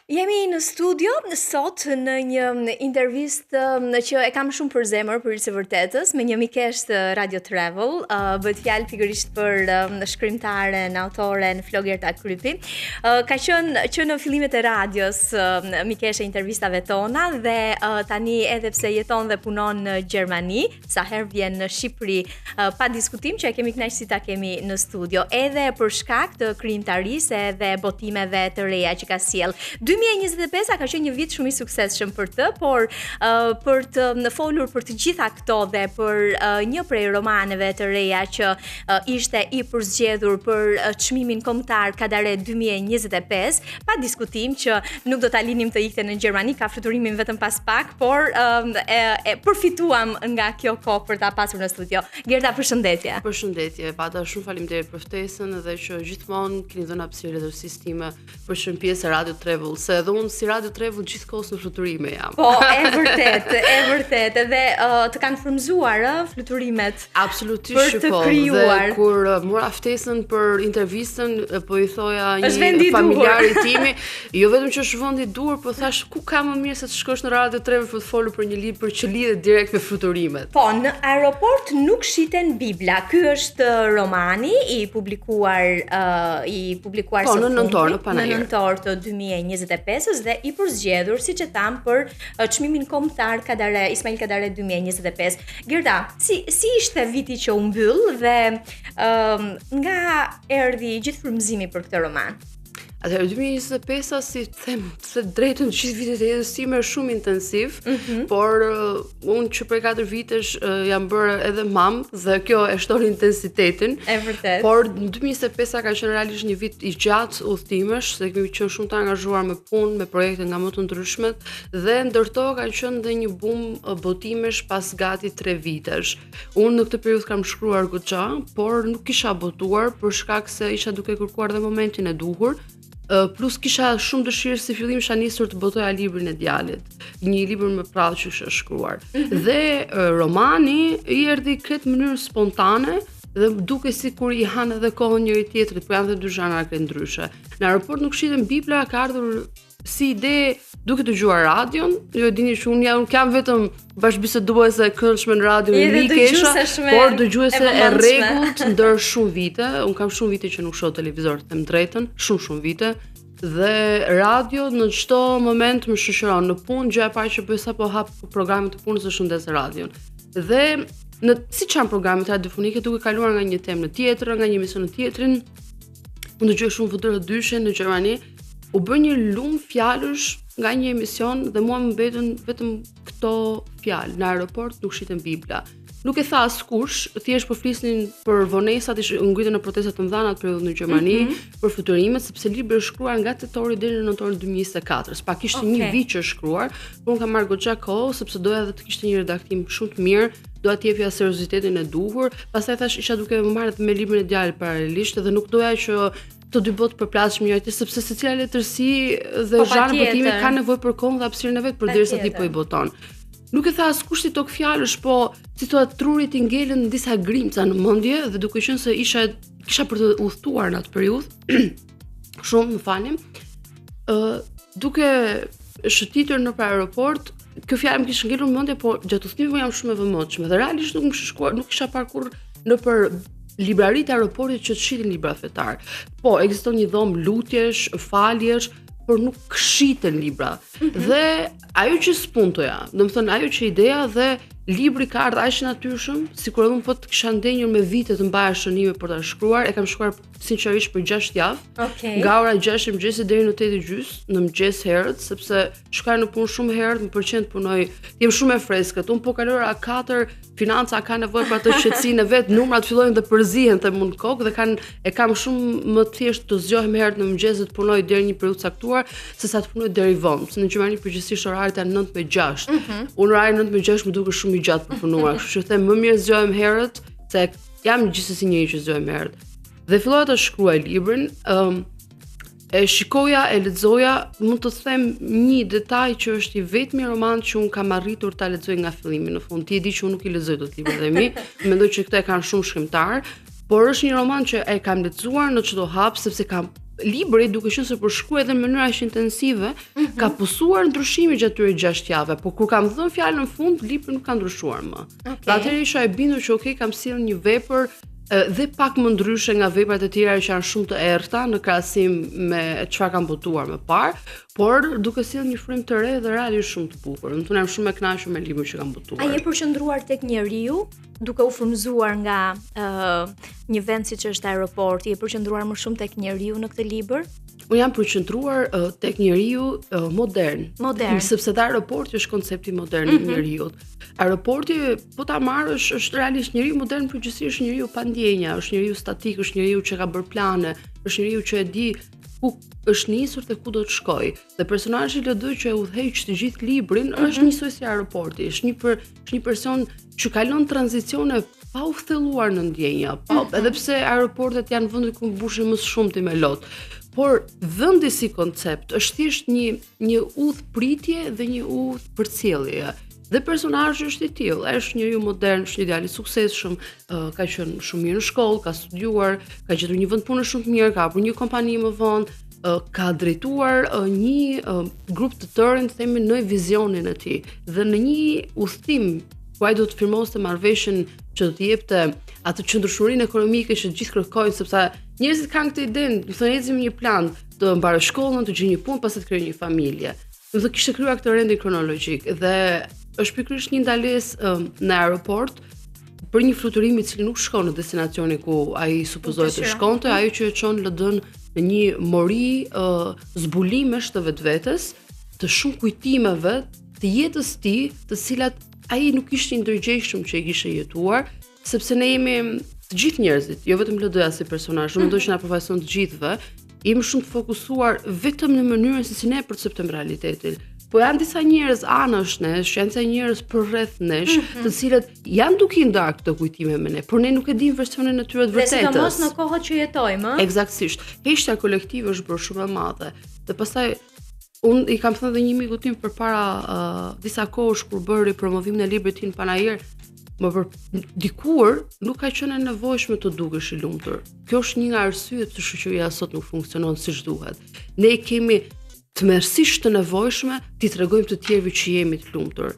Jemi në studio sot në një intervistë që e kam shumë për zemër për së vërtetës me një mikesh të Radio Travel, bëhet fjalë pikërisht për shkrimtaren, autoren Flogerta Krypi. Ka qenë që në fillimet e radios mikesh e intervistave tona dhe tani edhe pse jeton dhe punon në Gjermani, sa herë vjen në Shqipëri, pa diskutim që e kemi kënaqësi ta kemi në studio, edhe për shkak të krijimtarisë edhe botimeve të reja që ka sjell. 2025 ka qenë një vit shumë i suksesshëm për të, por për të folur për të gjitha këto dhe për një prej romaneve të reja që ishte i përzgjedhur për çmimin kombëtar Kadare 2025, pa diskutim që nuk do ta linim të ikte në Gjermani, ka fluturimin vetëm pas pak, por përfituam nga kjo kohë për ta pasur në studio. Gerda, përshëndetje. Përshëndetje, Pata, shumë faleminderit për ftesën dhe që gjithmonë keni dhënë hapësirë dhe sistime për qenë pjesë e Radio Travel, se edhe unë si Radio Travel gjithkohës në fluturime jam. Po, e vërtet, edhe të kanë frymzuar fluturimet. Absolutisht për të po. krijuar. Dhe kur mora ftesën për intervistën, po i thoja Është vendi i një familjar i duhur. timi, jo vetëm që është vendi i duhur, po thash ku ka më mirë se të shkosh në Radio Travel për të folur për një libër që lidhet direkt me fluturimet. Po, në aeroport nuk shiten Bibla. Ky është romani i publikuar Po, së në nëntor, në fundit, panajër. në nëntor të 2025 dhe i përzgjedhur, siç e tham, për çmimin kombëtar Ismail Kadare 2025. Gerda, si ishte viti që u mbyll dhe nga erdhi gjithë frymëzimi për këtë roman? Atëherë 2025 si them, se drejtën gjithë vitet e jetës time është shumë intensiv, por unë që prej 4 vitesh jam bërë edhe mamë dhe kjo e shton intensitetin. E vërtet. Por në 2025 ka qenë realisht një vit i gjatë udhëtimesh, se kemi qenë shumë të angazhuar me punë, me projekte nga më të ndryshmet dhe ndërto ka qenë dhe një bum botimesh pas gati 3 vitesh. Unë në këtë periudhë kam shkruar goxha, por nuk kisha botuar për shkak se isha duke kërkuar dhe momentin e duhur. Plus kisha shumë dëshirë si fillim isha nisur të botoja librin e djalit, një libër më prallë që isha shkruar. Dhe romani i erdhi kretë në mënyrë spontane dhe duke sikur i hanë edhe kohën njëri tjetrit, po janë dhe dy zhanre ndryshe. Në aeroport nuk shiten Bibla, ka ardhur si ide duke dëgjuar radion. Jo, dini që unë kam vetëm bashkëbiseduese e këndshme në radio me mikesha, por dëgjuese e rregullt ndër shumë vite. Unë kam shumë vite që nuk shoh televizor, të them drejtën, shumë vite. Dhe radio në çdo moment më shoqëron në punë, gjëja e parë që bëj sapo hap programin të punës është shëndes radion. Dhe siç janë programet radiofonike duke kaluar nga një temë në tjetër, nga një emision në tjetrin, unë dëgjoj shumë vëdërë dyshe në Gjermani. U bë një lumë fjalësh nga një emision dhe mua më mbetën vetëm këto fjalë. Në aeroport nuk shiten Bibla. Nuk e tha askush, thjesht po flisnin për vonesat, ngritën në protesta të mëdha atë periudhë në Gjermani, për fluturimet, sepse libri është shkruar nga tetori deri në nëntor 2024. Pak kishte një vit që është shkruar, por unë kam marrë goxha kohë sepse doja edhe të kishte një redaktim shumë të mirë, doja të jepja seriozitetin e duhur. Pastaj thash isha duke më marrë me librin e djalit paralelisht dhe nuk doja që të dy botë përplasshëm njëri tjetrin, sepse secila letërsi dhe zhanri botimi ka nevojë për kohë dhe hapësirën e vet përderisa ti po i boton. Nuk e tha askush si tok fjalësh, po si thua trurit i ngelën disa grimca në mendje dhe duke qenë se kisha për të udhëtuar në atë periudhë, shumë më falni, duke shëtitur në aeroport, kjo fjalë më kishte ngelur në mendje, por gjatë udhëtimit jam shumë e vëmendshme dhe realisht nuk kisha parë kurrë nëpër libraritë e aeroportit që të shitin libra fetar. Po, ekziston një dhomë lutjesh, faljesh, por nuk shiten libra. Dhe ajo që spuntoja, domethënë ajo që ideja dhe libri ka ardhur aq natyrshëm, sikur edhe unë po të kisha ndenjur me vite të mbaja shënime për ta shkruar. E kam shkruar sinqerisht për 6 javë. Nga ora 6 e mëngjesit deri në 8:30 në mëngjes herët, sepse shkoj në punë shumë herët, më pëlqen të punoj, jem shumë e freskët. Unë po kaloj ora 4, financa ka nevojë për atë qetësinë e vet, numrat fillojnë të përzihen te mund kokë dhe e kam shumë më thjesht të zgjohem herët në mëngjes të punoj deri një periudhë caktuar, sesa të punoj deri vonë. Se në Gjermani përgjithsisht oraret janë 9 me 6. Unë orari 9 me 6 më duket shumë i gjatë për punuar, kështu që them më mirë zgjohem herët, se jam gjithsesi njëri që zgjohem herët. Dhe fillova të shkruaj librin, e shikoja, e lexoja, mund të them një detaj që është i vetmi roman që un kam arritur ta lexoj nga fillimi në fund. Ti e di që un nuk i lexoj dot librat e mi, mendoj që këto e kanë shumë shkrimtar, por është një roman që e kam lexuar në çdo hap sepse kam libri, duke qenë se po shkruaj edhe në mënyrë aq intensive, ka pësuar ndryshimi gjatë këtyre 6 javëve, por kur kam dhënë fjalën në fund, libri nuk ka ndryshuar më. Dhe atëherë isha e bindur që okay, kam sjellë një vepër dhe pak më ndryshe nga veprat e tjera që janë shumë të errta në krahasim me çfarë kam botuar më parë, por duke sjellë një frymë të re dhe realisht shumë të bukur. Unë jam shumë e kënaqur me librin që kam botuar. A je përqendruar tek njeriu, duke u frymëzuar nga një vend siç është aeroporti, je përqendruar më shumë tek njeriu në këtë libër? Unë jam përqendruar tek njeriu modern. Sepse te aeroporti është koncepti modern i njeriu. Aeroporti, po ta marrësh, është realisht njeriu modern, përgjithsisht është njeriu pa ndjenja, është njeriu statik, është njeriu që ka bërë plane, është njeriu që e di ku është nisur dhe ku do të shkojë. Dhe personazhi LD që e udhëheq të gjithë librin është njësoj si aeroporti, është një person që kalon tranzicione pa u thelluar në ndjenja, edhe pse aeroportet janë vende ku mbushen më shumë me lot. Por vendi si koncept është thjesht një udhpritje dhe një udhpërcjellje. Dhe personazhi është i tillë, është njeriu modern, është një djalë i suksesshëm, ka qenë shumë mirë në shkollë, ka studiuar, ka gjetur një vend pune shumë të mirë, ka hapur një kompani më vonë, ka drejtuar një grup të tërë, themi në vizionin e tij. Dhe në një udhtim ku ai do të firmoste marrëveshjen që do të jepte atë qëndrueshmërinë ekonomike që të gjithë kërkojnë, sepse njerëzit kanë këtë idenë, do të ecim një plan, të mbaroj shkollën, të gjej një punë, pastaj të krijoj një familje. Do të kishte krijuar këtë rendin kronologjik dhe është pikërisht një ndalesë në aeroport për një fluturim i cili nuk shkon në destinacionin ku ai supozohet të shkonte, ajo që e çon LD-n në një mori zbulimesh të vetvetes, të shumë kujtimeve të jetës tij, të cilat ai nuk ishte i ndërgjegjshëm që i kishte jetuar, sepse ne jemi të gjithë njerëzit, jo vetëm LD-a si personazh, mendoj që na përfaqëson të gjithëve, jemi shumë të fokusuar vetëm në mënyrën se si ne perceptojmë realitetin. Po janë disa njerëz anash nesh, janë disa njerëz përreth nesh, të cilët janë duke i ndarë këto kujtime me ne, por ne nuk e dimë versionin e tyre të vërtetës. Dhe sidomos në kohët që jetojmë, Eksaktësisht. Heqja kolektive është bërë shumë e madhe. Dhe pastaj unë i kam thënë edhe një miku tim përpara disa kohësh kur bëri promovimin e librit tim Panajër, dikur nuk ka qenë e nevojshme të dukesh i lumtur. Kjo është një nga arsyet pse shoqëria sot nuk funksionon siç duhet. Ne kemi tmerrsisht të nevojshme t'i tregojmë të tjerëve që jemi të lumtur.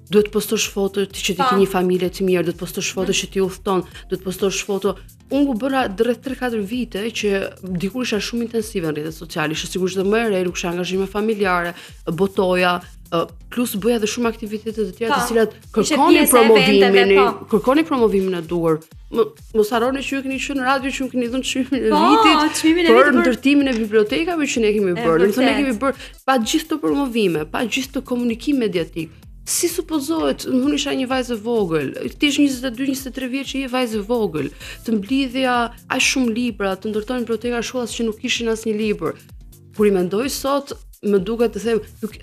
Duhet të postosh foto që ti ke një familje të mirë, duhet të postosh foto që ti udhton, duhet të postosh foto. Unë u bëra rreth 3-4 vite që dikur isha shumë intensive në rrjetet sociale, isha sigurisht dhe më e re, nuk kisha angazhime familjare, botoja, plus bëja edhe shumë aktivitete të tjera të cilat kërkoni promovimin e duhur. Mos harroni që ju keni qenë në radio, që ju keni dhënë çmimin e vitit për ndërtimin e bibliotekave që ne kemi bërë. Do të ne kemi bërë pa gjithë të promovime, pa gjithë të komunikim mediatik. Si supozohet, unë isha një vajzë vogël, ti je 22-23 vjeç, je vajzë vogël, të mblidhja aq shumë libra, të ndërtojnë biblioteka shkollas që nuk kishin asnjë libër. Kur i mendoj sot, më duket të them,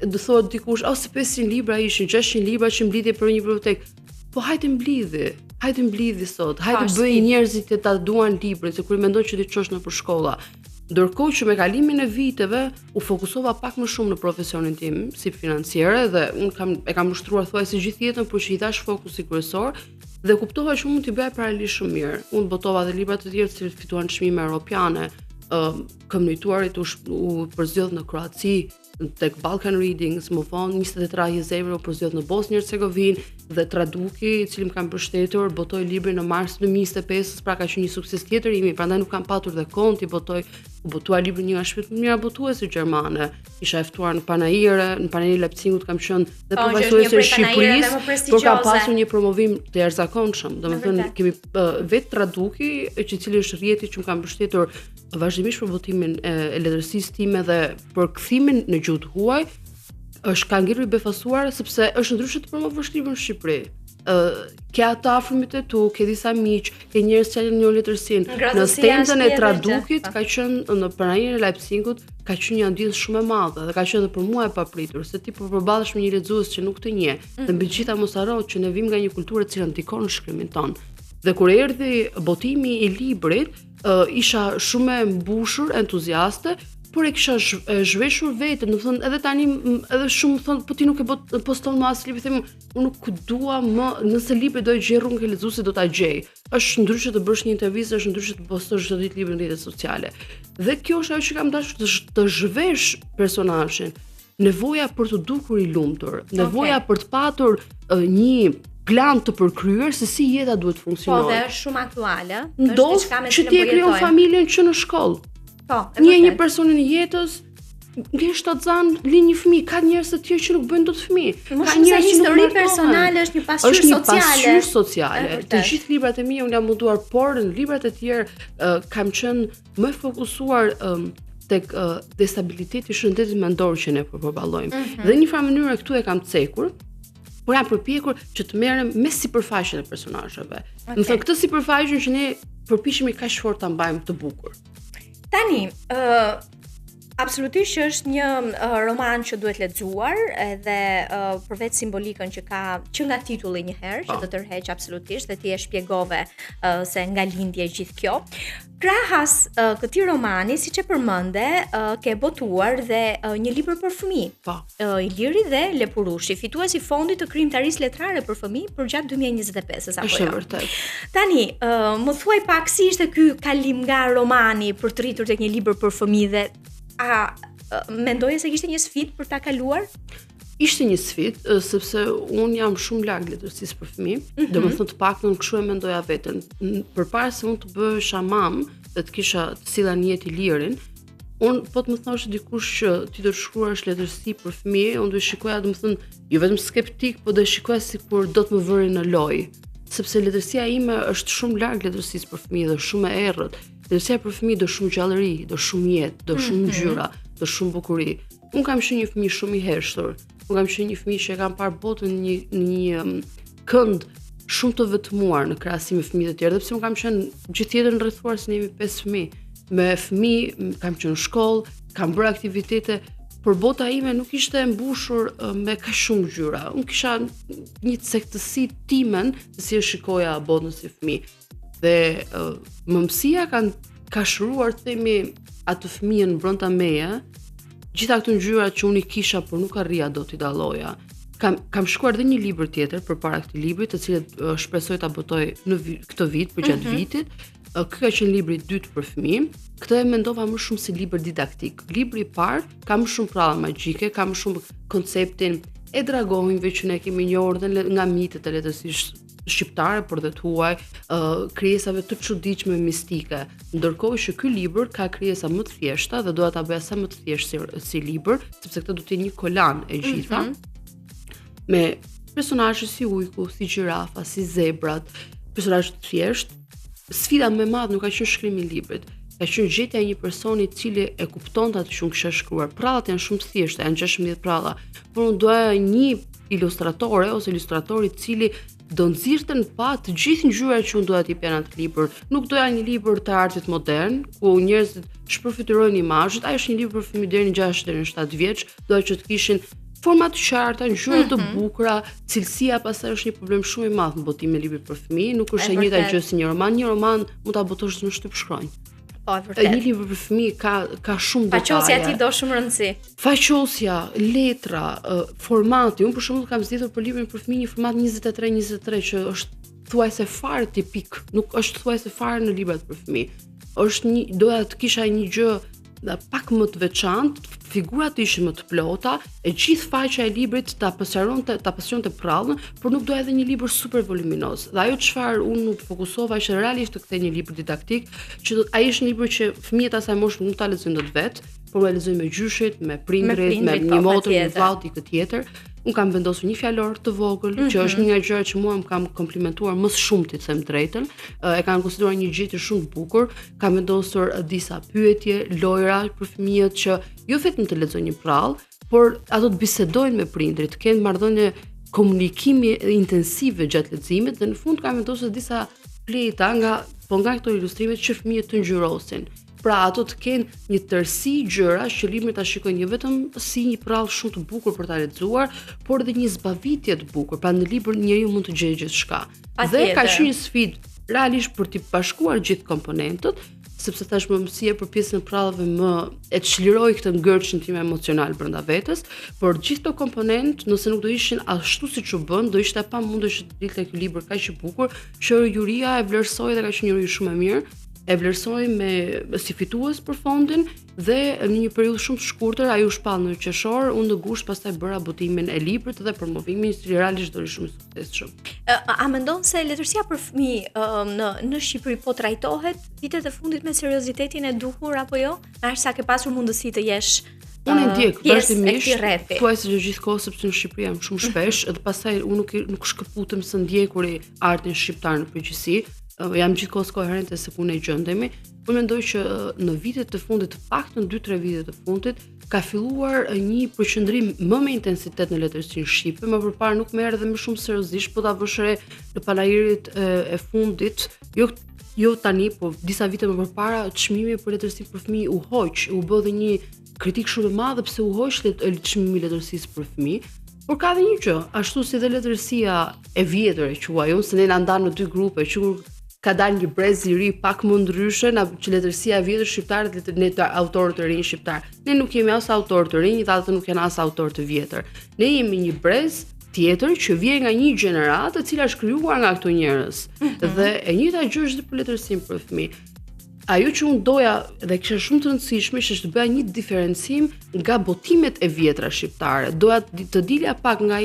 do thotë dikush, ose 500 libra ishin, 600 libra që mblidhje për një bibliotekë. Po hajde mblidhi sot, hajde bëj njerëzit që ta duan librin, se kur i mendoj që ti çosh nëpër shkolla. Ndërkohë që me kalimin e viteve u fokusova pak më shumë në profesionin tim si financiere dhe unë e kam ushtruar thuajse gjithë jetën, por që i dash fokusi kryesor dhe kuptova që mund t'i bëj paralelisht shumë mirë. Unë botova dhe libra të tjerë që fituan çmime europiane, komunituarit u përzgjedh në Kroaci, tek Balkan Readings, më vonë 23 euro përzgjedh në Bosnjë Hercegovinë dhe Traduki, i cili më ka mbështetur, botoi librin në mars 2025, pra ka qenë një sukses tjetër i mi, prandaj nuk kam patur dhe kohë ti botuar librin një nga shpirtë më mira botuese gjermane. Isha e ftuar në Panajër, në Panajër Leipzigut kam qenë dhe përfaqësuese e Shqipërisë, por kam pasur një promovim të jashtëzakonshëm. Domethënë kemi vetë Traduki, i cili është rrjeti që më ka mbështetur vazhdimisht për botimin e letërsisë time dhe për kthimin në gjuhë huaj, është ka ngritur i befasuar sepse është ndryshe të promovosh librin në Shqipëri. Ke ata afërmit e tu, ke disa miq, ke njerëz që janë në letërsinë. Në stendën e Tradukit ka qenë në Panajër e Leipzigut, ka qenë një ndjenjë shumë e madhe dhe ka qenë edhe për mua e papritur, se ti po përballesh me një lexues që nuk të njeh. Dhe mbi gjitha mos harro që ne vim nga një kulturë që ndikon në shkrimin ton. Dhe kur erdhi botimi i librit, isha shumë e mbushur, entuziaste, por e kisha zhveshur veten, do të thënë edhe tani edhe shumë thonë po ti nuk e poston më as libri, them unë nuk dua më, nëse libri do e gjej rrugën e lexuesit do ta gjej. Është ndryshe të bësh një intervistë, është ndryshe të postosh çdo ditë librin në rrjetet sociale. Dhe kjo është ajo që kam dashur të zhvesh personazhin. Nevoja për të dukur i lumtur, nevoja për të patur një plan të përkryer se si jeta duhet të funksionojë. Po, dhe është shumë aktuale. Ndos që ti e krijon familjen që në shkollë. Po, një personin e jetës, ngjesh shtatzan, lin një fëmijë, ka njerëz të tjerë që nuk bëjnë dot fëmijë. Ka njerëz që histori personale është një pasqyrë sociale. Është një pasqyrë sociale. Të gjithë librat e mia unë jam munduar, por në librat e tjerë kam qenë më fokusuar tek destabiliteti i shëndetit mendor që ne përballojmë. Dhe në një farë mënyrë këtu e kam cekur, por jam përpjekur që të merrem me sipërfaqen e personazheve. Do thënë këtë sipërfaqen që ne përpiqemi kaq fort ta mbajmë të bukur. Tani, absolutisht që është një roman që duhet lexuar, edhe përveç simbolikën që ka që nga titulli një herë, që të tërheq absolutisht dhe ti e shpjegove se nga lindje gjithë kjo. Krahas këtij romani, siç e përmende, ke botuar dhe një libër për fëmijë. Po. Iliri dhe Lepurushi, fituesi i fondit të krijimtarisë letrare për fëmijë për gjatë 2025-s apo jo. Është vërtet. Tani, më thuaj pak si ishte ky kalim nga romani për të rritur tek një libër për fëmijë dhe mendoje se kishte një sfidë për ta kaluar? Ishte një sfidë, sepse unë jam shumë larg letërsisë për fëmijë, domethënë të paktën kështu e mendoja veten. Përpara se unë të bëhesha mam dhe të kisha të silla në jetë Ilirin, unë po të më thosh dikush që ti do të shkruash letërsi për fëmijë, unë do të shikoja, domethënë, jo vetëm skeptik, por do të shikoja sikur do të më vëri në lojë, sepse letërsia ime është shumë larg letërsisë për fëmijë dhe shumë e errët. Letërsia për fëmijë do shumë gjallëri, do shumë jetë, do shumë ngjyra, do shumë bukuri. Unë kam qenë një fëmijë shumë i heshtur. Unë kam qenë një fëmijë që kam parë botën në një kënd shumë të vetmuar në krahasim me fëmijët e tjerë, dhe pse unë kam qenë gjithë jetën rrethuar se jemi 5 fëmijë. Me fëmijë kam qenë në shkollë, kam bërë aktivitete, por bota ime nuk ishte e mbushur me kaq shumë ngjyra. Unë kisha një cektësi timen se si e shikoja botën si fëmijë. Dhe mëmësia ka shëruar themi atë fëmijën brenda meje, gjitha këto ngjyra që unë i kisha por nuk arrija dot t'i dalloja. Kam shkruar edhe një libër tjetër përpara këtij libri, të cilët shpresoj ta botoj në këtë vit, për gjatë vitit. Ky ka qenë libri i dytë për fëmijë. Këtë e mendova më shumë si libër didaktik. Libri i parë ka më shumë pralla magjike, ka më shumë konceptin e dragonjve që ne kemi njohur dhe nga mitet e letërsisë shqiptare, por dhe të huaj, krijesave të çuditshme mistike. Ndërkohë që ky libër ka krijesa më të thjeshta dhe doja ta bëja sa më të thjeshtë si libër, sepse këtë do të jetë një kolan e gjitha. Me personazhe si ujku, si gjirafa, si zebrat, personazhe të thjeshtë. Sfida më e madhe nuk ka qenë shkrimi i librit, ka qenë gjetja e një personi i cili e kuptonte atë që unë kisha shkruar. Prallat janë shumë të thjeshta, janë 16 pralla, por unë doja një ilustratore ose ilustrator i cili do nxirrte në pa të gjithë ngjyrat që unë doja t'i jap në atë libër. Nuk doja një libër të artit modern, ku njerëzit shpërfytyrojnë imazhet. Ai është një libër për fëmijë deri në 6 deri në 7 vjeç, doja që të kishin forma të qarta, ngjyra të bukura, cilësia pastaj është një problem shumë i madh në botimin e librit për fëmijë, nuk është e njëjta gjë si një roman. Një roman mund ta botosh në shtyp shkronjë. Po, vërtet. Një libër për fëmijë ka shumë detaje. Faqosja ti do shumë rëndësi. Faqosja, letra, formati. Unë për shembull kam zgjedhur për librin për fëmijë një format 23-23 që është thuajse fare tipik, nuk është thuajse fare në librat për fëmijë. Është doja të kisha një gjë pak më të veçantë, figurat ishin më të plota, e gjithë faqja e librit ta pasionte prallën, por nuk doja edhe një libër super voluminoz. Dhe ajo çfarë unë nuk fokusova që realisht të kthej një libër didaktik, që ai është një libër që fëmijët asaj moshë nuk ta lexojnë dot vet, por e lexojnë me gjyshit, me prindrit, me një motër, një vllall dikë tjetër. Unë kam vendosur një fjalor të vogël, që është një nga gjërat që mua më kam komplimentuar më shumë, të them drejtën. E kanë konsideruar një gjetje shumë të bukur. Kam vendosur disa pyetje, lojra për fëmijët që jo vetëm të lexojnë një prall, por ato të bisedojnë me prindrit, të kenë marrëdhënie komunikimi intensive gjatë leximit dhe në fund kam vendosur disa pleta nga këto ilustrime që fëmijët të ngjyrosin. Pra ato të kenë një tërësi gjëra që libri ta shikojnë jo vetëm si një prallë shumë të bukur për ta lexuar, por edhe një zbavitje të bukur. Pra në libër njeriu mund të gjejë gjithçka. Dhe ka qenë një sfidë realisht për të bashkuar gjithë komponentët, sepse thash më mësie për pjesën e prallave më e çliroj këtë ngërçin tim emocional brenda vetes, por gjithë këto komponent, nëse nuk do ishin ashtu siç u bën, do ishte pamundur që të dilte ky libër kaq i bukur, që Juria e vlerësoi dhe ka qenë një shumë e mirë. E vlerësoi si fitues për fondin dhe në një periudhë shumë të shkurtër ai u shpall në qershor, unë në gusht pastaj bëra botimin e librit dhe promovimin, i cili realisht do ishte shumë i suksesshëm. A mendon se letërsia për fëmijë në Shqipëri po trajtohet vitet e fundit me seriozitetin e duhur apo jo? Aq sa ke pasur mundësi të jesh unë ndjek vazhdimisht, thuaj se gjithkohë sepse në Shqipëri jam shumë shpesh dhe pastaj unë nuk shkëputem së ndjekuri artin shqiptar në përgjithësi. Jam gjithkohës koherente se ku ne gjendemi. Unë mendoj që në vitet të fundit, të paktën 2-3 vitet të fundit, ka filluar një përqendrim më me intensitet në letërsinë shqipe, më përpara nuk merr edhe më shumë seriozisht, po ta vësh re në palajirit e fundit, jo tani, po disa vite më përpara, çmimi për letërsinë për fëmijë u hoq, u bë dhe një kritik shumë e madhe pse u hoq çmimi i letërsisë për fëmijë. Por ka dhe një gjë, ashtu si dhe letërsia e vjetër e quaj unë, se ne na ndan në 2 grupe, që ka dalë një brez i ri pak më ndryshe, që letërsia e vjetër shqiptare dhe ne të autorët të rinj shqiptar. Ne nuk jemi as autorë të rinj, ata nuk janë as autorë të vjetër. Ne jemi një brez tjetër që vjen nga një gjeneratë e cila është krijuar nga këto njerëz. Dhe e njëjta gjë është për letërsinë për fëmijë. Ajo që unë doja dhe kisha shumë të rëndësishme është të bëja një diferencim nga botimet e vjetra shqiptare. Doja të dilja pak nga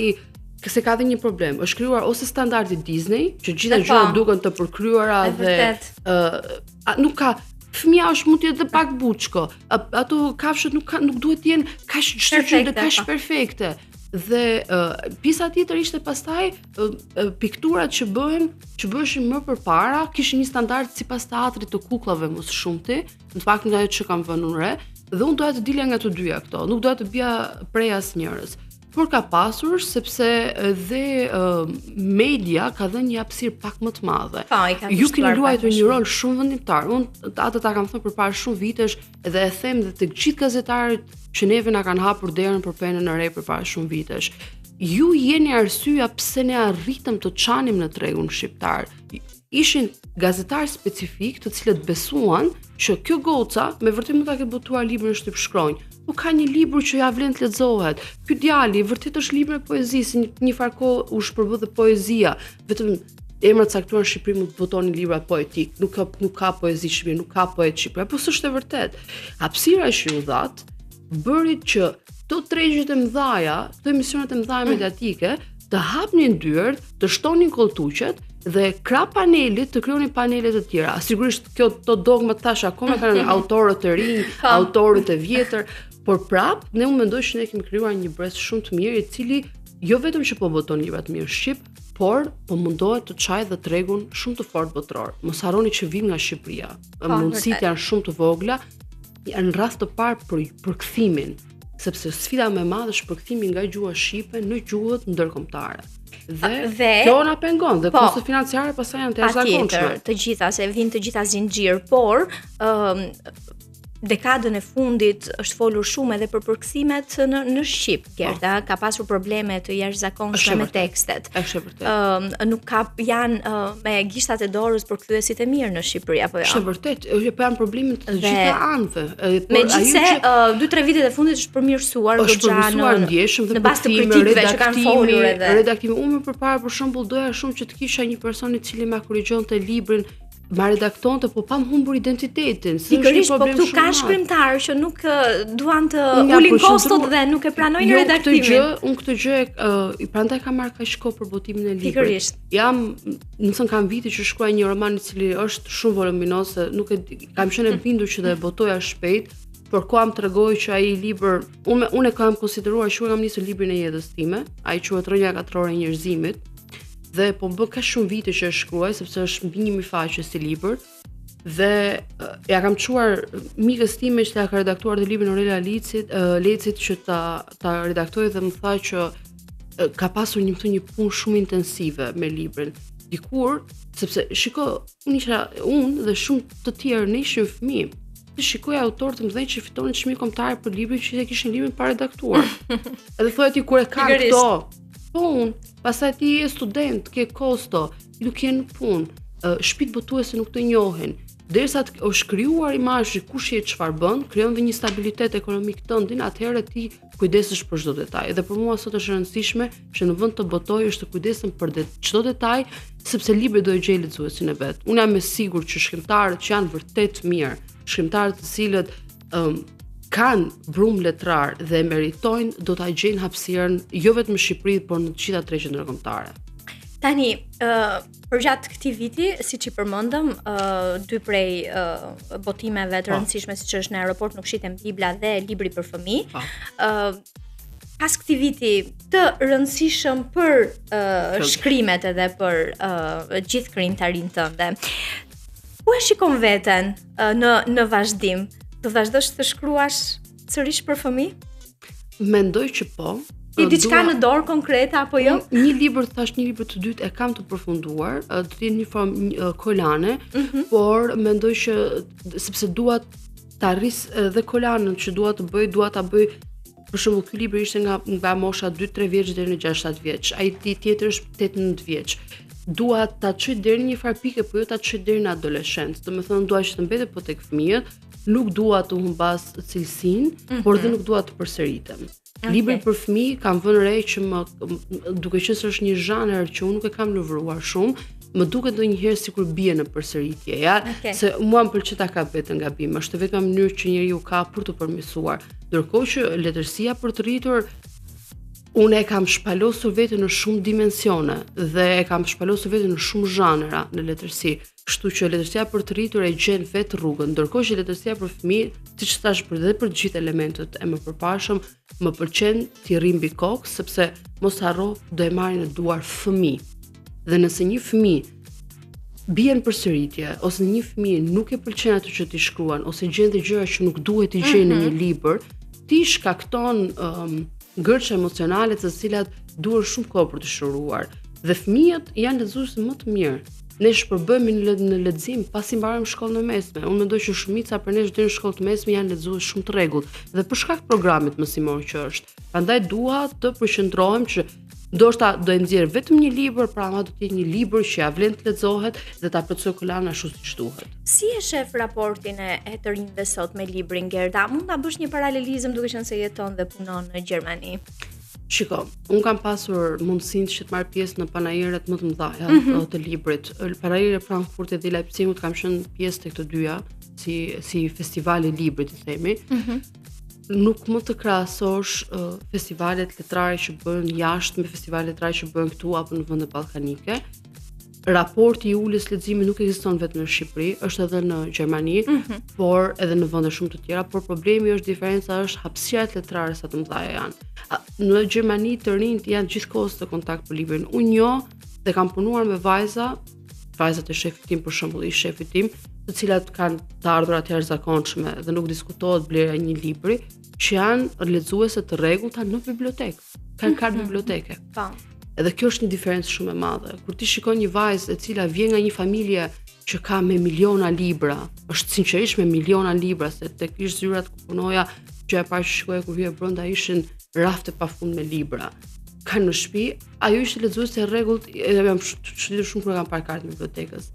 se ka dhe një problem, është krijuar ose standardi Disney, që gjitha gjërat duken të përkryera dhe nuk ka fëmia është mund të jetë pak buçko. Ato kafshët nuk duhet të jenë kaq çdo gjë kaq perfekte. Dhe pjesa tjetër ishte pastaj pikturat që bëheshin më përpara, kishin një standard sipas teatrit të kukullave më së shumti, në fakt nga ajo që kam vënë unë re, dhe unë doja të dilja nga të dyja këto, nuk doja të bija prej asnjërs. Por ka pasur sepse dhe media ka dhënë një hapësirë pak më të madhe. Ju keni luajtur një rol shumë vendimtar. Unë atë ta kam thënë përpara shumë vitesh dhe e them dhe tek gjithë gazetarët që neve na kanë hapur derën për penën e re përpara shumë vitesh. Ju jeni arsyeja pse ne arritëm të çanim në tregun shqiptar. Ishin gazetarë specifik të cilët besuan që kjo goca me vërtet mund ta ketë botuar librin në shtyp shkronjë. Nuk ka një libër që ja vlen të lexohet. Ky djali vërtet është libër poezisë, një farko u shpërbë dhe poezia. Vetëm emrat caktuar në Shqipëri mund të votonin libra poetik. Nuk ka poezi shqiptare, nuk ka poet shqiptar, po s'është e vërtet. Hapësira që u dhat bëri që këto tregjet e mëdha, këto emisionet e mëdha mediatike të hapnin dyert, të shtonin koltuqet dhe krah panelit të krijonin panele të tjera. Sigurisht këto dogma tash akoma kanë autorët të rinj, autorët e vjetër, por prap ne unë mendoj që ne kemi krijuar një brez shumë të mirë, i cili jo vetëm që po boton libra të mirë shqip, por po mundohet të çajë dhe tregun shumë të fortë botror. Mos harroni që vin nga Shqipëria. Mundësitë janë shumë të vogla, janë rast të parë për kthimin, sepse sfida më e madhe është përkthimi nga gjuha shqipe në gjuhët ndërkombëtare. Dhe kjo na pengon dhe kostot financiare pastaj janë të jashtëzakonshme. Të gjitha, se vijnë të gjitha zinxhir, por dekadën e fundit është folur shumë edhe për përkthimet në shqip. Gerda ka pasur probleme të jashtëzakonshme me tekstet. Është vërtet. Nuk janë me gishtat e dorës përkthyesit e mirë në Shqipëri apo jo? Është vërtet, po janë probleme të gjitha anëve. Megjithse 2-3 vitet e fundit është përmirësuar goxha ndjeshëm dhe në bazë të kritikëve që kanë folur edhe. Redaktimi unë përpara për shembull doja shumë që të kisha një person i cili ma korrigjonte librin, ma redaktonte, po pam humbur identitetin. Pikërisht, po këtu ka shkrimtarë që nuk duan të ulin kostot dhe nuk e pranojnë redaktimin. Unë këtë gjë prandaj kam marrë kaq kohë për botimin e librit. Pikërisht. Nëse kam vite që shkruaj një roman i cili është shumë voluminoz, kam qenë e bindur që do e botoja shpejt, por kam tregoj që ai libër, unë e kam konsideruar që kam nisur librin e jetës time, ai quhet Rrënja katrore e njerëzimit. Dhe po më bë ka shumë vite që e shkruaj, sepse është mbi 1000 faqe si libër. Dhe ja kam çuar mikës time që ja ka redaktuar dhe librin Aurelia Lecit që ta redaktojë dhe më tha që ka pasur një punë shumë intensive me librin. Dikur, sepse shiko, unë dhe shumë të tjerë ne ishim fëmijë. Dhe shikoja autorë të mëdhenj që fitonin çmime kombëtare për librin që kishin librin pa redaktuar. Edhe thoya ti kur e kanë këto, po unë, pastaj ti je student, ke kosto, nuk je në punë, shtëpitë botuese nuk të njohin. derisa të është krijuar imazhi kush je çfarë bën, krijon dhe një stabilitet ekonomik tëndin, atëherë ti kujdesesh për çdo detaj. Dhe për mua sot është e rëndësishme që në vend të botoj është të kujdesem për çdo detaj, sepse libri do e gjej lexuesin e vet. Unë jam e sigurt që shkrimtarët që janë vërtet mirë, shkrimtarët të cilët kanë brumë letrar dhe meritojnë, do ta gjejnë hapësirën jo vetëm në Shqipëri, por në të gjitha tregjet ndërkombëtare. Tani, përgjatë këtij viti, siç i përmendëm, dy prej botimeve të rëndësishme siç është në aeroport nuk shiten Bibla dhe libri për fëmijë. Pas këtij viti të rëndësishëm për shkrimet edhe për gjithë krijimtarinë tënde. Ku e shikon veten në vazhdim? Do vazhdosh të shkruash sërish për fëmijë? Mendoj që po. Ti diçka në dorë konkrete apo jo? Një libër të dytë e kam të përfunduar, do të jetë një formë kolane, por mendoj që sepse dua ta arris edhe kolanën që dua ta bëj. Për shembull, ky libër ishte nga mosha 2-3 vjeç deri në 6-7 vjeç. Ai tjetër është 8-9 vjeç. Dua ta çoj deri në një farë pike, po jo ta çoj deri në adoleshencë. Domethënë dua që të mbetet po tek fëmijët, nuk dua të humbas cilësinë, por dhe nuk dua të përsëritem. Libri për fëmijë kam vënë re që duke qenë se është një zhanër që unë nuk e kam lëvruar shumë, më duket ndonjëherë sikur bie në përsëritje, se mua më pëlqen ta kap vetën gabim, është vetëm një mënyrë që njeriu ka për të përmirësuar. Ndërkohë që letërsia për të rritur unë e kam shpalosur veten në shumë dimensione dhe e kam shpalosur veten në shumë zhanra në letërsi. Kështu që letërsia për të rritur e gjen vetë rrugën, ndërkohë që letërsia për fëmijë, siç thash për të gjithë elementet e mëpërpashëm, më pëlqen t'i rri mbi kokë sepse mos harro do e marrin në duar fëmijë. Dhe nëse një fëmijë bien përsëritje ose një fëmijë nuk e pëlqen atë që ti shkruan ose gjen të gjëra që nuk duhet i gjejë në një libër, ti shkakton gërçe emocionale të cilat duhen shumë kohë për të shëruar. Dhe fëmijët janë lexues më të mirë. Ne shpërbëhemi në lexim pasi mbarojmë shkollën e mesme. Unë mendoj që shumica për nesh deri në shkollën e mesme janë lexues shumë të rregullt dhe për shkak të programit mësimor që është. Prandaj dua të përqendrohem që ndoshta do e nxjerr vetëm një libër, pra ama do të jetë një libër që ja vlen të lexohet dhe ta plotësoj kolan ashtu siç duhet. Si e shef raportin e të rinjve sot me librin, Gerda? Mund ta bësh një paralelizëm duke qenë se jeton dhe punon në Gjermani? Shiko, unë kam pasur mundësinë që të marr pjesë në panajeret më të mëdha të librit. Panajeri e Frankfurtit dhe Leipzigut kam qenë pjesë tek të dyja, si festivali i librit, i themi. Nuk mund të krahasosh festivalet letrare që bëhen jashtë me festivalet letrare që bëhen këtu apo në vende ballkanike. Raporti i ulës leximi nuk ekziston vetëm në Shqipëri, është edhe në Gjermani, por edhe në vende shumë të tjera, por problemi është diferenca është hapësirat letrare sa të mëdha janë. Në Gjermani të rinjt janë gjithkohës të kontakt për librin. Unë njoh dhe kam punuar me vajzat e shefit tim për shembull, i shefit tim, të cilat kanë të ardhurat e jashtëzakonshme dhe nuk diskutohet blera një libri, që janë lexuese të rregullta në bibliotekë. Kanë kartë biblioteke. Edhe kjo është një diferencë shumë e madhe. Kur ti shikon një vajzë e cila vjen nga një familje që ka me miliona libra, është sinqerisht me miliona libra, se tek ish zyrat ku punoja, që e parë që shikoja kur vije brenda ishin rafte pafund me libra. Kanë në shtëpi, ajo ishte lexuese e rregullt, edhe jam çuditur shumë kur kam parë kartën e bibliotekës.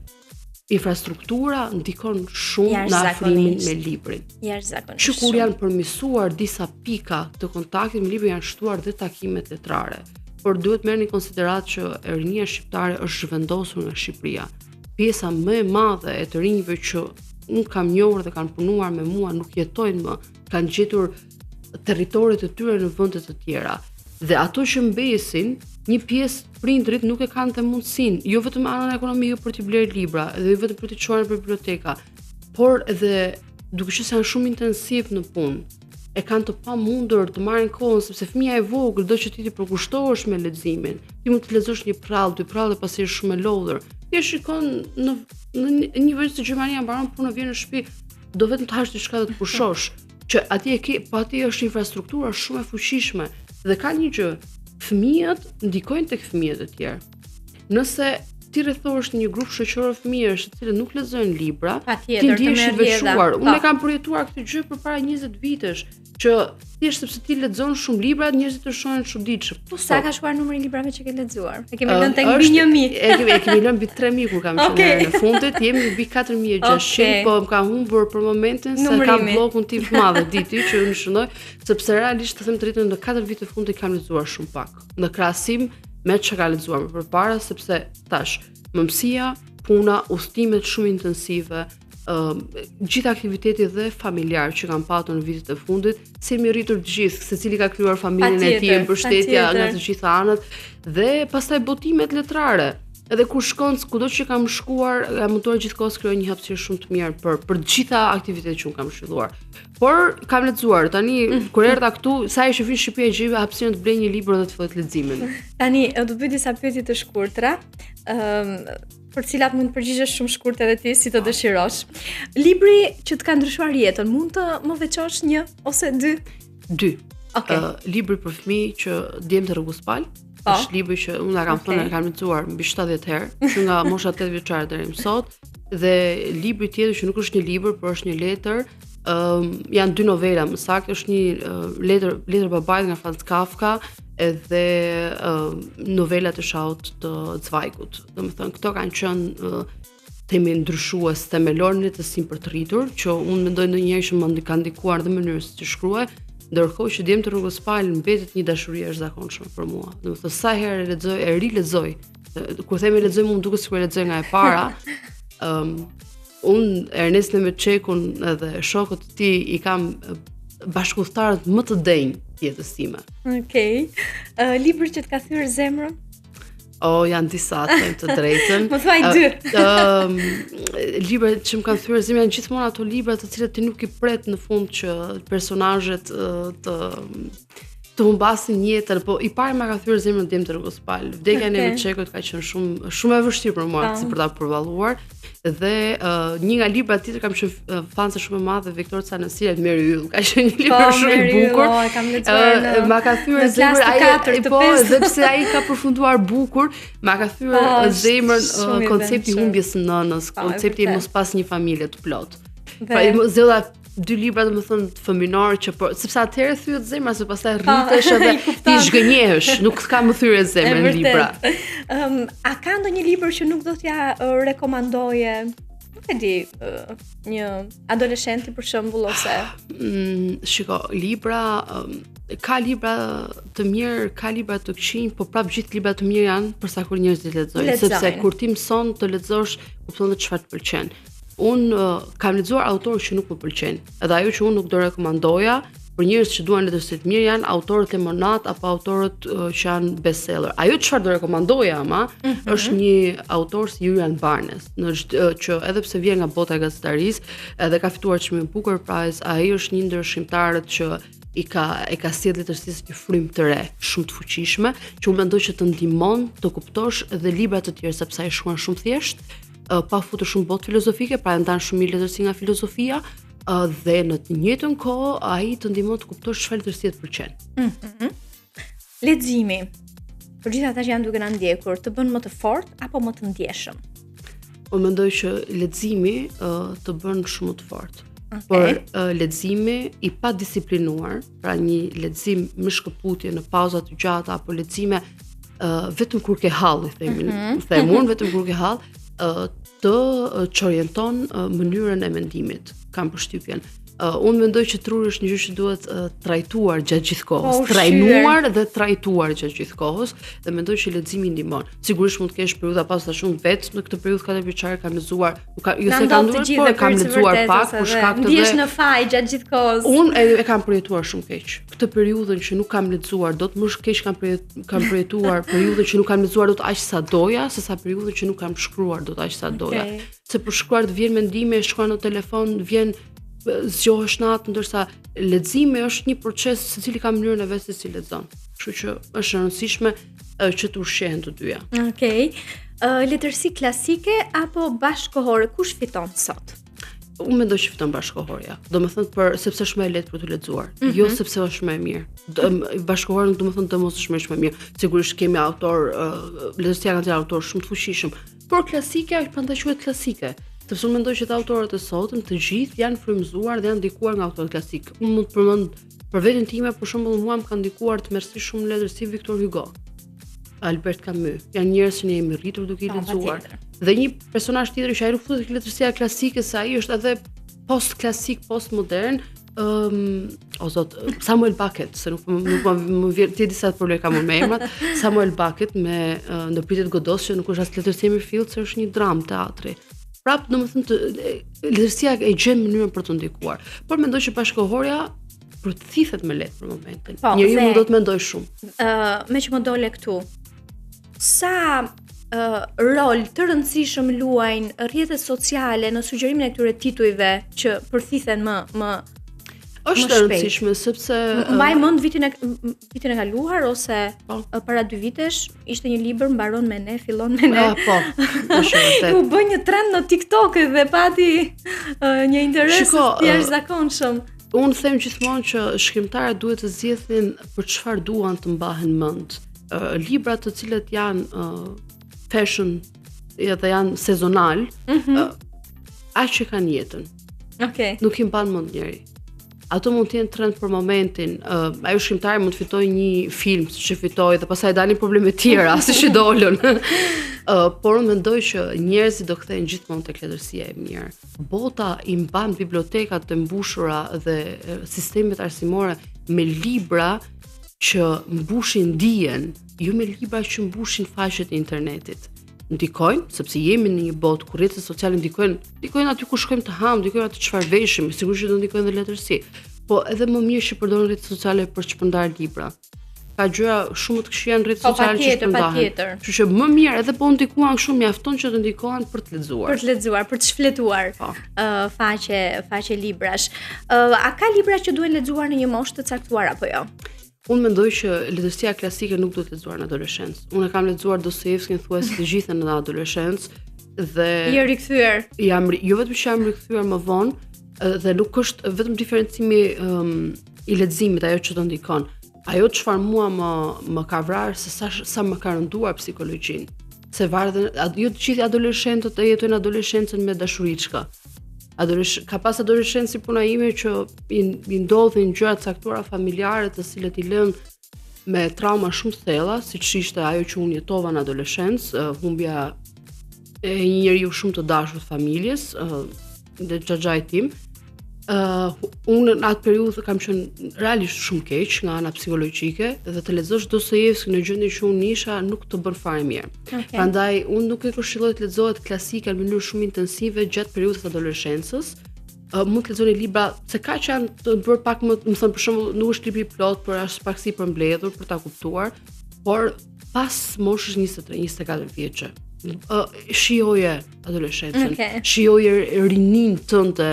Infrastruktura ndikon shumë në afrimin me librin. Jashtëzakonisht. Që kur janë përmirësuar disa pika të kontaktit me librin, janë shtuar dhe takimet letrare. Por duhet merrni në konsiderat që e rinia shqiptare është zhvendosur nga Shqipëria. Pjesa më e madhe e të rinjve që unë kam njohur dhe kanë punuar me mua nuk jetojnë më, kanë gjetur territoret e tyre në vende të tjera. Dhe ato që mbesin, një pjesë prindrit nuk e kanë të mundësinë, jo vetëm anën ekonomike për të blerë libra, edhe jo vetëm për të çuar në biblioteka, por edhe duke qenë se janë shumë intensiv në punë. E kanë të pamundur të marrin kohën sepse fëmia e vogël do që ti të përkushtohesh me leximin. Ti mund të lexosh një prall, dy prall dhe pastaj është shumë e lodhur. Ti e shikon në një vend si Gjermania mbaron punën vjen në shtëpi, do vetëm të hash diçka dhe të pushosh, që atje e ke, po atje është infrastruktura shumë e fuqishme dhe ka një gjë, fëmijët ndikojnë tek fëmijët e tjerë. Nëse ti rrethohesh në një grup shoqëror fëmijësh të cilët nuk lexojnë libra, ti ndihesh i veçuar. Unë e kam përjetuar këtë gjë përpara 20 vitesh, që thjesht sepse ti lexon shumë libra, njerëzit të shohin çuditshëm. Po sa ka shkuar numri i librave që ke lexuar? E kemi lënë tek mbi 1000. E kemi lënë mbi 3000 kur kam qenë në fundit, jemi mbi 4600, po më ka humbur për momentin se kam bllokun tim të madh ditë që unë shënoj, sepse realisht të them të drejtën në 4 vite fundit kam lexuar shumë pak. Në krahasim me çka ka lexuar më përpara, sepse tash mëmësia, puna, udhëtimet shumë intensive, gjithë aktiviteti dhe familjar që kam patur në vitet e fundit, si mi rritur të gjithë, secili ka krijuar familjen e tij, mbështetja nga të gjitha anët dhe pastaj botimet letrare. Edhe kur shkon kudo që kam shkuar, kam munduar gjithkohës krijoj një hapësirë shumë të mirë për të gjitha aktivitetet që un kam shfrytzuar. Por kam lexuar, tani kur erdha këtu, sa herë që vin në Shqipëri e gjej hapësirën të blej një libër dhe të filloj leximin. Tani do bëj disa pyetje të shkurtra. Për cilat mund të përgjigjesh shumë shkurt edhe ti si të dëshirosh. Libri që të ka ndryshuar jetën, mund të më veçosh një ose dy? Dy. Libri për fëmijë që Djemtë rrugës Pal. Është libri që unë kam thënë kam lexuar mbi 70 herë, që nga mosha 8 vjeçare deri më sot, dhe libri tjetër që nuk është një libër, por është një letër, janë 2 novela më saktë, është një letër babait nga Franz Kafka edhe novelat e Shahut të Zweigut. Domethënë këto kanë qenë temi ndryshues themelor në letësim për të rritur, që unë mendoj ndonjëherë që më ka ndikuar dhe mënyrës si shkruaj, ndërkohë që Djemtë rrugës Pal mbetet një dashuri e jashtëzakonshme për mua. Domethënë sa herë lexoj, e rilexoj. Kur themi lexoj, më duket sikur e lexoj nga e para. Unë Ernest Nemetçekun edhe shokët e tij i kam bashkëudhëtarët më të denj jetës time. Libri që të ka thyer zemrën? Janë disa, të drejtën. Më thuaj 2. Librat që më kanë thyer zemrën janë gjithmonë ato libra të cilët ti nuk i pret në fund që personazhet të humbasin jetën, po i pari më ka thyer zemrën Djemtë rrugës Pal. Vdekja e Nemetçekut ka qenë shumë e vështirë për mua si për ta përballuar. Dhe një nga librat tjetër kam qenë fanse shumë e madhe Viktor Canësia Meri Yll. Ka qenë një libër shumë i bukur. Kam lexuar ma ka thyer zemrën ai, po dhe pse ai ka përfunduar bukur, ma ka thyer zemrën koncepti i humbjes së nënës, koncepti i mos pas një familje të plotë. Pra zella 2 libra domethënë të fëminor që sepse atëherë thyet zemra, se pastaj rritesh edhe ti zhgënjehesh, nuk ka më thyrë zemrën në libra. A ka ndonjë libër që nuk do t'ja rekomandoje, nuk e di, një adoleshenti për shembull ose? Shiko, libra ka libra të mirë, ka libra të këqij, po prap gjithë librat të mirë janë përsa kur njerëzit lexojnë, sepse kur ti mëson të lexosh, kupton çfarë të pëlqen. Unë kam lexuar autorë që nuk më pëlqejnë. Edhe ajo që unë nuk do rekomandoja për njerëz që duan letërsi të mirë janë autorët e monat apo autorët që janë bestseller. Ajo çfarë do rekomandoja ama është një autor si Julian Barnes, që edhe pse vjen nga bota e gazetarisë, edhe ka fituar çmimin Booker Prize, ai është një ndër shkrimtarët që e ka sjell letërsisë një frymë të re, shumë të fuqishme, që unë mendoj që të ndihmon të kuptosh edhe libra të tjerë sepse ai shkruan shumë thjesht, pa futur shumë botë filozofike, pra ndan shumë mirë letërsi nga filozofia, dhe në të njëjtën kohë ai të ndihmon të kuptosh çfarë letërsie të pëlqen. Leximi. Për gjithë ata që janë duke na ndjekur, të bën më të fortë apo më të ndjeshëm? Unë mendoj që leximi të bën shumë të fortë. Por leximi i pa disiplinuar, pra një lexim me shkëputje në pauza të gjata apo lexime vetëm kur ke hall, vetëm kur ke hall, të çorienton mënyrën e mendimit. Kam përshtypjen. Unë mendoj që truri është një gjë që duhet trajtuar gjatë gjithë kohës, trajnuar dhe trajtuar gjatë gjithë kohës, dhe mendoj që leximi ndihmon. Sigurisht mund të kesh periudha pas ta shumë vetë, në këtë periudhë 4 vjeçare kam lexuar, jo se kam ndruar, por kam lexuar pak për shkak të ndihesh në faj gjatë gjithë kohës. Unë e kam përjetuar shumë keq. Këtë periudhën që nuk kam lexuar, do të më keq kam përjetuar periudhën që nuk kam lexuar dot aq sa doja, sesa periudhën që nuk kam shkruar dot aq sa doja. Se për shkruar të vjen mendime, shkruan në telefon, vjen zgjohesh natë, ndërsa leximi është një proces secili ka mënyrën e vet se si lexon. Kështu që është e rëndësishme që të ushqehen të dyja. Letërsi klasike apo bashkëkohore, kush fiton sot? Unë mendoj që fiton bashkëkohorja. Domethënë sepse është më e lehtë për të lexuar, jo sepse është më e mirë. Bashkëkohorja domethënë të mos është më e mirë. Sigurisht kemi autor, letërsia kanë autor shumë të fuqishëm, por klasike prandaj quhet klasike. Sepse unë mendoj që të autorët e sotëm të gjithë janë frymëzuar dhe janë ndikuar nga autorët klasik. Unë mund të përmend Për veten time, për shembull, mua më kanë ndikuar të mërsi shumë letër si Victor Hugo, Albert Camus. Janë njerëz që ne jemi rritur duke i lexuar. Dhe një personazh tjetër që ai nuk futet tek letërsia klasike, se ai është edhe post-klasik, post-modern, o zot, Samuel Beckett, se nuk më vjen ti disa probleme kam me emrat. Samuel Beckett me Ndërpritjet Godos, që nuk është as letërsia me fill, se është një dramë teatri. Prap, domethënë, letërsia e gjen mënyrën për të ndikuar. Por mendoj që bashkëkohorja përthithet me letë për momentin. Njeriu nuk do të mendoj shumë. Me që më dole këtu, sa rol të rëndësishëm luajnë rrjetet sociale në sugjerimin e këtyre titujve që përthithen më është e rëndësishme sepse mbaj mend vitin e kaluar ose para 2 vitesh ishte një libër mbaron me ne, fillon me ne. Po, është vërtet. U bë një trend në TikTok dhe pati një interes të jashtëzakonshëm. Unë them gjithmonë që shkrimtarët duhet të zgjedhin për çfarë duan të mbahen mend. Libra të cilët janë fashion dhe janë sezonal, aq që kanë jetën. Okej. Nuk i mban mend njëri. Ato mund të jenë trend për momentin. Ajo shkrimtari mund të fitojë një film, siç e fitoi, dhe pastaj dalin probleme të tjera, siç i dolën. Por unë mendoj që njerëzit do kthehen gjithmonë tek letërsia e mirë. Bota i mban bibliotekat të mbushura dhe sistemet arsimore me libra që mbushin dijen, jo me libra që mbushin faqet e internetit. Ndikojnë, sepse jemi në një botë ku rrjetet sociale ndikojnë aty ku shkojmë të ham, ndikojnë aty çfarë veshim, sigurisht që do ndikojnë dhe letërsi. Po edhe më mirë që përdorin rrjetet sociale për të shpërndar libra. Ka gjëra shumë të këqija në rrjetet sociale që shpërndahen. Kështu që më mirë edhe po ndikuan kështu mjafton që të ndikohen për të lexuar. Për të lexuar, për të shfletuar faqe librash. A ka libra që duhen lexuar në një moshë të caktuar apo jo? Unë mendoj që letërsia klasike nuk duhet lexuar në adoleshencë. Unë kam lexuar Dostojevskin thuajse të gjithën në adoleshencë dhe je rikthyer. Jo vetëm që jam rikthyer më vonë dhe nuk është vetëm diferencimi i leximit ajo që të ndikon. Ajo çfarë mua më ka vrarë se sa më ka rënduar psikologjinë. Se varet jo të gjithë adoleshentët e jetojnë adoleshencën me dashuriçka. Ka pas adoleshentë si puna ime që i ndodhin gjëra të caktuara familjare të cilët i lënë me trauma shumë të thella, siç ishte ajo që unë jetova në adoleshencë, humbja e një njeriu shumë të dashur të familjes, dhe xhaxhai tim. Unë në atë periudhë kam qenë realisht shumë keq nga ana psikologjike dhe të lexosh Dostojevski në gjendjen që unë isha nuk të bën fare mirë. Prandaj unë nuk e këshilloj të lexohet klasika në mënyrë shumë intensive gjatë periudhës së adoleshencës. Mund të lexoni libra se ka që janë të bërë pak më thënë për shembull nuk është libri plot, por është pak si përmbledhur për ta kuptuar, por pas moshës 23-24 vjeçë. Shijoje adoleshencën, shijoje rinin tënde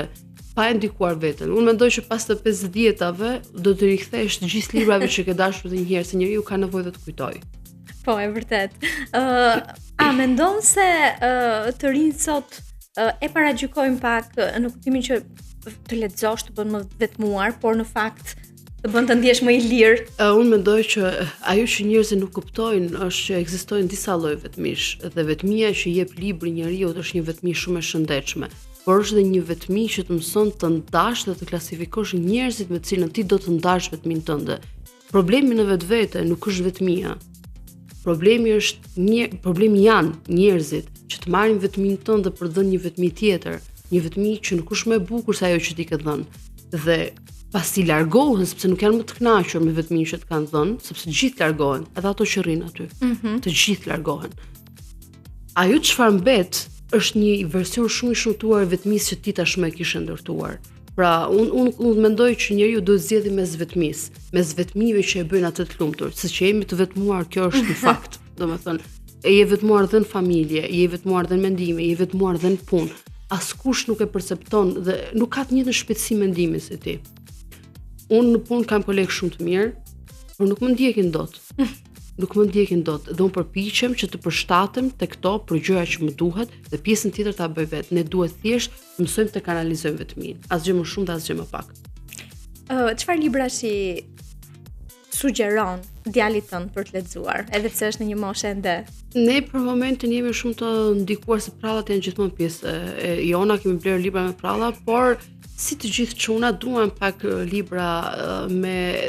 pa e ndikuar veten. Unë mendoj që pas të 50-ave do të rikthesh të gjithë librave që ke dashur edhe një herë, se njeriu ka nevojë të kujtojë. Po, e vërtet. A mendon se të rinjt sot e paragjykojnë pak në kuptimin që të lexosh të bën më vetmuar, por në fakt të bën të ndjesh më i lirë? Unë mendoj që ajo që njerëzit nuk kuptojnë është që ekzistojnë disa lloje vetmish dhe vetmia që jep libri njeriu është një vetmi shumë e shëndetshme. Por është dhe një vetmi që të mëson të ndash dhe të klasifikosh njerëzit me të cilën ti do të ndash vetmin tënde. Problemi në vetvete nuk është vetmia. Problemi janë njerëzit që të marrin vetmin tënd dhe për dhënë një vetmi tjetër, një vetmi që nuk është më e bukur se ajo që ti ke dhënë. Dhe pasi largohen sepse nuk janë më të kënaqur me vetmin që të kanë dhënë, sepse të gjithë largohen, edhe ato që rrinë aty. Të gjithë largohen. Ajo çfarë mbet është një version shumë i shëmtuar e vetmisë që ti tashmë e kishe ndërtuar. Pra, unë mendoj që njeriu duhet zgjedhë mes vetmive që e bëjnë atë të lumtur, siç jemi të vetmuar, kjo është një fakt. Domethënë, e je vetmuar dhe në familje, je vetmuar dhe në mendime, je vetmuar dhe në punë. Askush nuk e percepton dhe nuk ka të njëjtën shpejtësi mendimi si ti. Unë në punë kam kolegë shumë të mirë, por nuk më ndjekin dot. Dhe unë përpiqem që të përshtatem te këto për gjëra që më duhet dhe pjesën tjetër ta bëj vetë. Ne duhet thjesht të mësojmë të kanalizojmë vetmin, asgjë më shumë dhe asgjë më pak. Çfarë librash i sugjeron djalit tënd për të lexuar, edhe pse është në një moshë ende? Ne për momentin jemi shumë të ndikuar se prallat janë gjithmonë pjesë e jona, kemi blerë libra me pralla, por si të gjithë çuna duan pak libra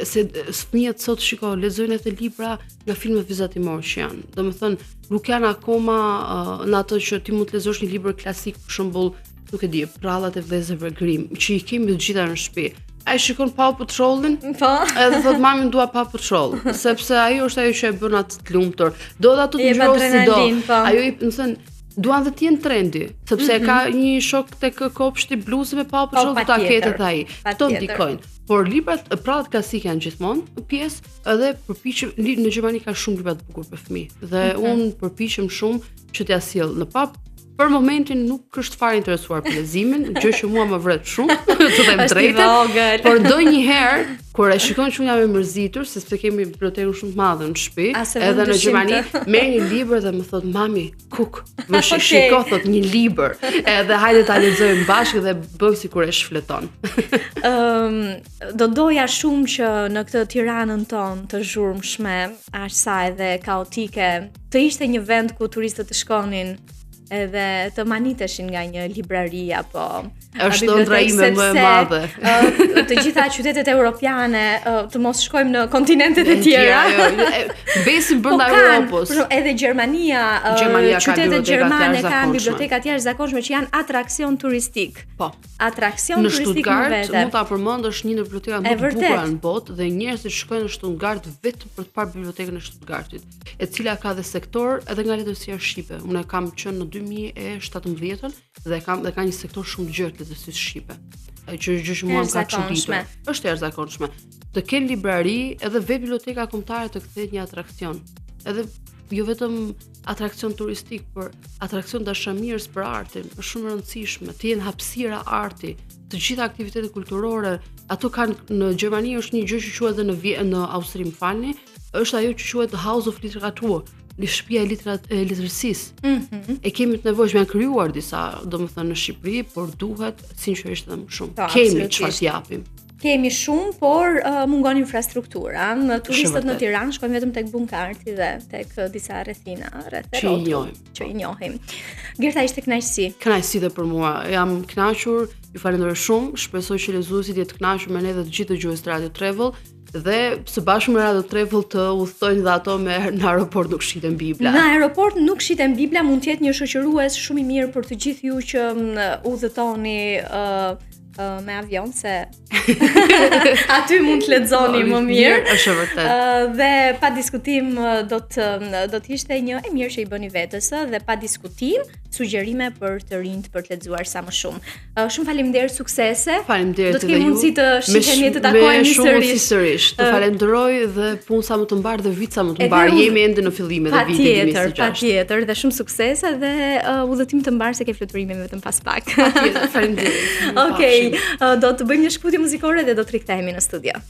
se fëmijët sot lexojnë edhe libra nga filmat vizatimor që janë. Domethënë nuk janë akoma në ato që ti mund të lexosh një libër klasik, për shembull, nuk e di, Prallat e vëllezërve Grimm, që i kemi të gjitha në shtëpi. Ai shikon Paw Patrolin, edhe thot mami dua Paw Patrol, sepse ajo është ajo që e bën atë të lumtur. Do ato të ngrohtë si do. Ajo i thënë duan dhe të jenë trendi, sepse ka një shok tek kopshti bluzë me Paw Patrol do ta ketë edhe ai. Kto ndikojnë. Por librat prallat klasike janë gjithmonë pjesë, edhe përpiqem në Gjermani ka shumë libra të bukur për fëmijë dhe unë përpiqem shumë që t'ia sjell në pap. Për momentin nuk është fare interesuar për leximin, gjë që mua më vret shumë, të them drejtën. Por ndonjëherë kur e shikon që unë jam e mërzitur, sepse kemi bibliotekën shumë të madhe në shtëpi, edhe në Gjermani, merr një libër dhe më thot mami, kuk, më shiko thot një libër, edhe hajde ta lexojmë bashkë dhe bëjmë sikur e shfleton. Do doja shumë që në këtë Tiranën tonë të zhurmshme, aq sa edhe kaotike, të ishte një vend ku turistët të shkonin edhe të maniteshin nga një librari apo është ëndra ime më e madhe. Të gjitha qytetet europiane të mos shkojmë në kontinentet e tjera. Besim brenda Europës. Por edhe Gjermania qytetet gjermane kanë biblioteka të jashtëzakonshme që janë atraksion turistik. Po. Atraksion turistik në vete. Mund ta përmendësh një ndër biblioteka më të bukura në botë dhe njerëzit shkojnë në Stuttgart vetëm për të parë bibliotekën e Stuttgartit, e cila ka dhe sektor edhe nga letërsia shqipe. Unë kam qenë në 2017 dhe ka një sektor shumë gjerë të letërsisë shqipe. Gjë që mua më ka çuditur. Është jashtëzakonshme. Të kenë librari edhe vetë biblioteka kombëtare të kthehet një atraksion. Edhe jo vetëm atraksion turistik, por atraksion dashamirës për artin, është shumë e rëndësishme, të jenë hapësira arti, të gjitha aktivitetet kulturore, ato kanë në Gjermani është një gjë që quhet edhe në Austri, më falni, është ajo që quhet House of Literatur, shtëpia e letërsisë. E kemi të nevojshme, janë krijuar disa, domethënë në Shqipëri, por duhet sinqerisht edhe më shumë. Kemi çfarë t'japim. Kemi shumë, por mungon infrastruktura. Turistët në Tiranë shkojnë vetëm tek bunkarti dhe tek disa rrethina rreth që i njohim. Gerta, ishte kënaqësi. Kënaqësi dhe për mua. Jam kënaqur, ju falenderoj shumë. Shpresoj që lezuesit jetë të kënaqur me ne dhe të gjithë dëgjuesit të Radio Travel. Dhe së bashku me Radio Travel të udhëtojnë dhe ato në aeroport nuk shiten bibla. Në aeroport nuk shiten bibla, mund të jetë një shoqërues shumë i mirë për të gjithë ju që udhëtoni me avion, se aty mund të lexoni më mirë. Është vërtet. Dhe pa diskutim do të ishte një e mirë që i bëni vetes dhe pa diskutim sugjerime për të rinjt për të lexuar sa më shumë. Shumë faleminderit, suksese. Faleminderit. Do të kemi mundësi të shihemi të takohemi sërish. Të falenderoj dhe punë sa më të mbar dhe vit sa më të mbar. Jemi ende në fillimet e vitit 2026. Patjetër, dhe shumë suksese dhe udhëtim të mbar se ke fluturimin vetëm pas pak. Patjetër, faleminderit. Okej, do të bëjmë një shkputje muzikore dhe do të rikthehemi në studio.